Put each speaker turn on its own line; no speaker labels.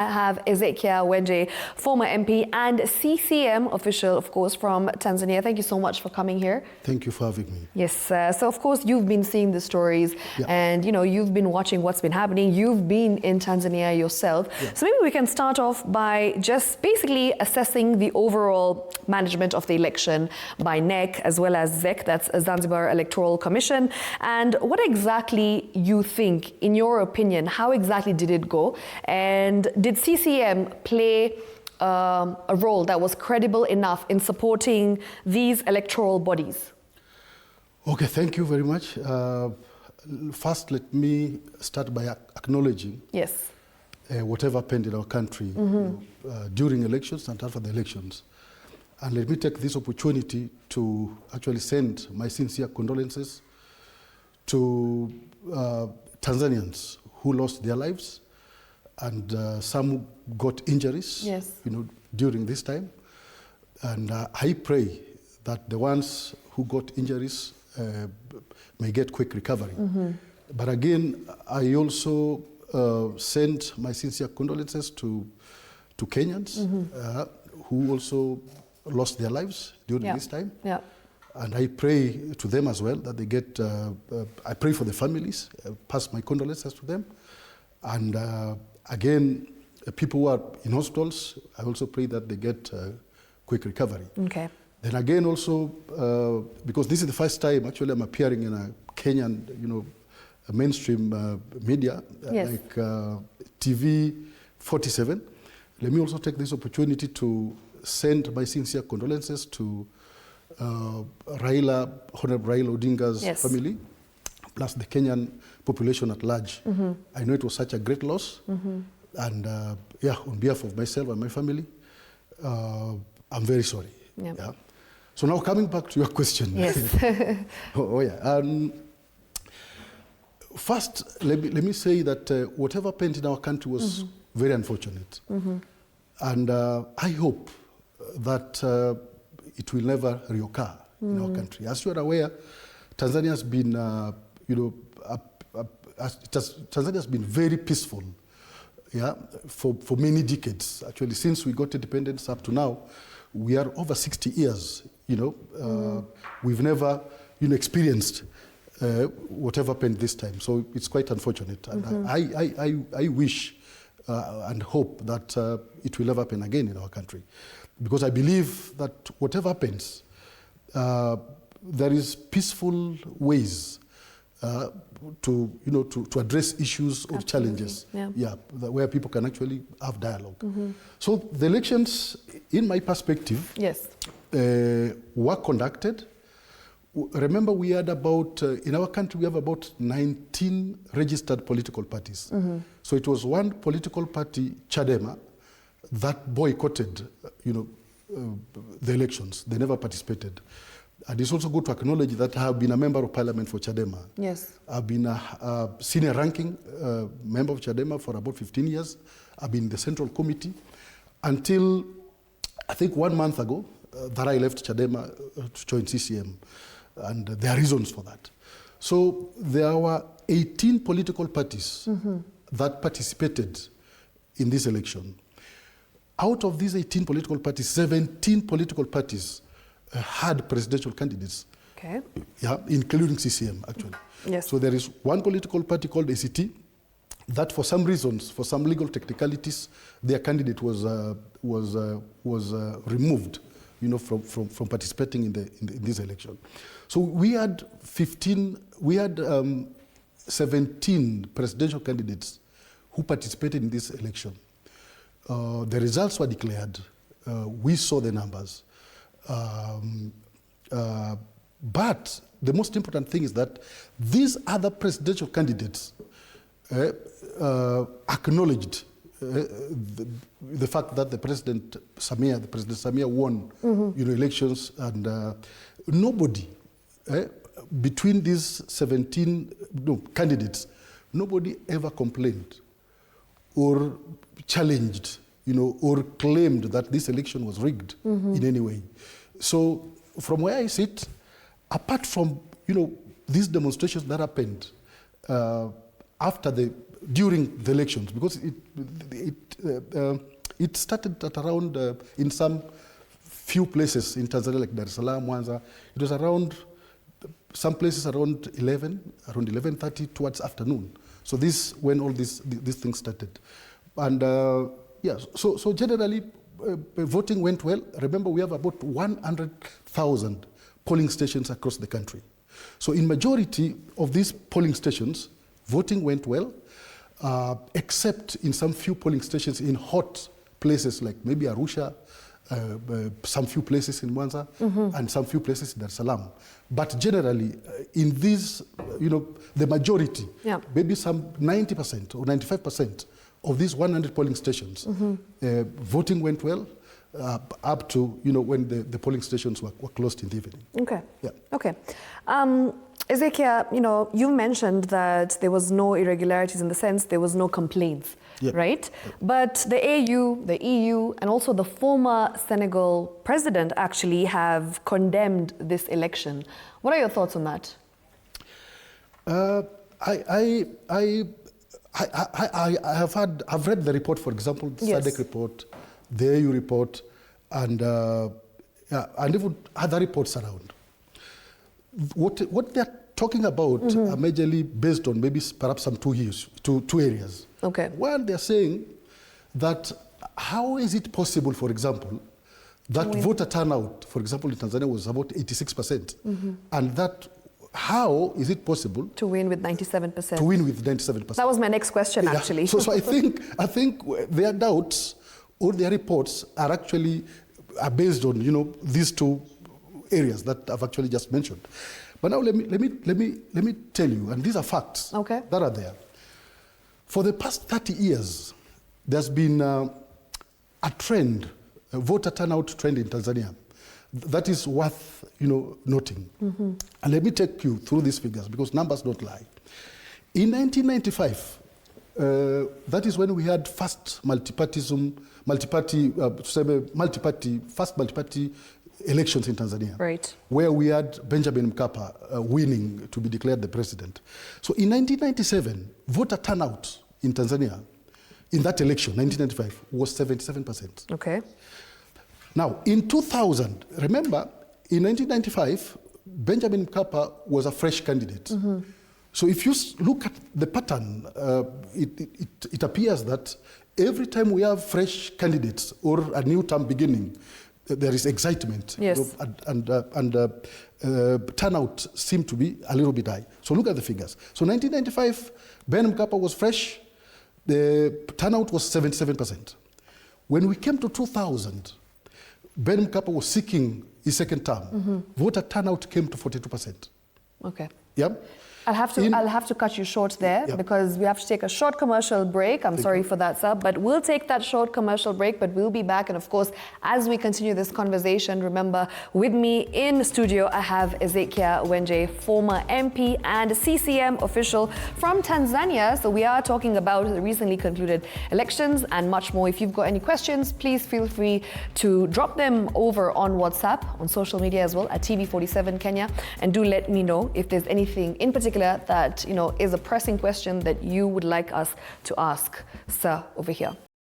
I have Ezekiah Wenje, former MP and CCM official, of course, from Tanzania. Thank you so much for coming here.
Thank you for having me.
Yes, so of course you've been seeing the stories, and you've been watching what's been happening. You've been in Tanzania yourself. So maybe we can start off by just basically assessing the overall management of the election by NEC as well as ZEC, that's Zanzibar Electoral Commission, and what exactly you think, in your opinion, how exactly did it go, and did CCM play a role that was credible enough in supporting these electoral bodies?
Okay, thank you very much. First, let me start by acknowledging whatever happened in our country during elections and after the elections. And let me take this opportunity to actually send my sincere condolences to Tanzanians who lost their lives, and some got injuries, during this time. And I pray that the ones who got injuries may get quick recovery. But again, I also send my sincere condolences to Kenyans who also lost their lives during this time. And I pray to them as well that they get, I pray for the families, pass my condolences to them. And again, people who are in hospitals, I also pray that they get quick recovery.
Okay.
Then again also, because this is the first time actually I'm appearing in a Kenyan, a mainstream media, like TV 47. Let me also take this opportunity to send my sincere condolences to Honorable Raila Odinga's family, plus the Kenyan population at large. I know it was such a great loss. And on behalf of myself and my family, I'm very sorry. So now coming back to your question. First, let me say that whatever happened in our country was very unfortunate. And I hope that it will never reoccur in our country. As you are aware, Tanzania has been, Tanzania has been very peaceful, for many decades. Actually, since we got independence up to now, we are over 60 years. We've never, experienced whatever happened this time. So it's quite unfortunate. And I wish and hope that it will never happen again in our country, because I believe that whatever happens, there is peaceful ways to address issues or challenges, where people can actually have dialogue. So the elections, in my perspective, were conducted. Remember, we had about, in our country, we have about 19 registered political parties. So it was one political party, Chadema, that boycotted, the elections. They never participated. And it's also good to acknowledge that I have been a member of parliament for Chadema. I've been a senior ranking member of Chadema for about 15 years. I've been in the central committee until, I think, 1 month ago, that I left Chadema to join CCM. And there are reasons for that. So there were 18 political parties that participated in this election. Out of these 18 political parties, 17 political parties had presidential candidates, including CCM, actually. So there is one political party called ACT that, for some reasons, for some legal technicalities, their candidate was removed, from participating in this election. So we had 17 presidential candidates who participated in this election. The results were declared. We saw the numbers. But the most important thing is that these other presidential candidates acknowledged the fact that the President Samia won elections, and nobody between these 17 candidates, nobody ever complained or challenged, or claimed that this election was rigged in any way. So from where I sit, apart from, these demonstrations that happened after the during the elections, because it started at around, in some few places in Tanzania, like Dar es Salaam, Mwanza, it was around, some places around 11:30 towards afternoon. So this, when all these things started. And yeah, so generally, voting went well. Remember, we have about 100,000 polling stations across the country. So in majority of these polling stations, voting went well, except in some few polling stations in hot places like maybe Arusha, some few places in Mwanza, and some few places in Dar es Salaam. But generally, in these, the majority, maybe some 90% or 95% of these 100 polling stations, voting went well up to, when the polling stations were closed in the evening.
Okay.
Yeah.
Okay. Ezekiah, you mentioned that there was no irregularities, in the sense there was no complaints, right? But the AU, the EU, and also the former Senegal president actually have condemned this election. What are your thoughts on that?
I've read the report, for example, the SADC report, the AU report, and even other reports around. What they're talking about are majorly based on maybe perhaps some two areas.
Okay.
One, they're saying that how is it possible, for example, that voter turnout, for example, in Tanzania was about 86%, and that how is it possible
to win with 97%?
To win with 97%. That
was my next question, actually.
So I think their doubts or their reports are actually based on these two areas that I've actually just mentioned. But now let me tell you, and these are facts that are there. For the past 30 years, there's been a trend, a voter turnout trend in Tanzania that is worth noting. And let me take you through these figures, because numbers don't lie. In 1995, that is when we had first multi-party elections in Tanzania,
right,
where we had Benjamin Mkapa winning to be declared the president. So in 1997, voter turnout in Tanzania in that election, 1995, was 77%.
Okay.
Now, in 2000, remember, in 1995, Benjamin Mkapa was a fresh candidate. So if you look at the pattern, it appears that every time we have fresh candidates or a new term beginning, there is excitement, and turnout seemed to be a little bit high. So look at the figures. So 1995, Ben Mkapa was fresh, the turnout was 77%. When we came to 2000, Ben Mkapa was seeking his second term. Voter turnout came to 42%.
Okay.
Yeah.
I'll have to cut you short there because we have to take a short commercial break. I'm sorry for that, sir, but we'll take that short commercial break, but we'll be back. And of course, as we continue this conversation, remember, with me in the studio, I have Ezekiah Wenje, former MP and CCM official from Tanzania. So we are talking about the recently concluded elections and much more. If you've got any questions, please feel free to drop them over on WhatsApp, on social media as well, at TV47 Kenya. And do let me know if there's anything in particular that is a pressing question that you would like us to ask, sir, over here.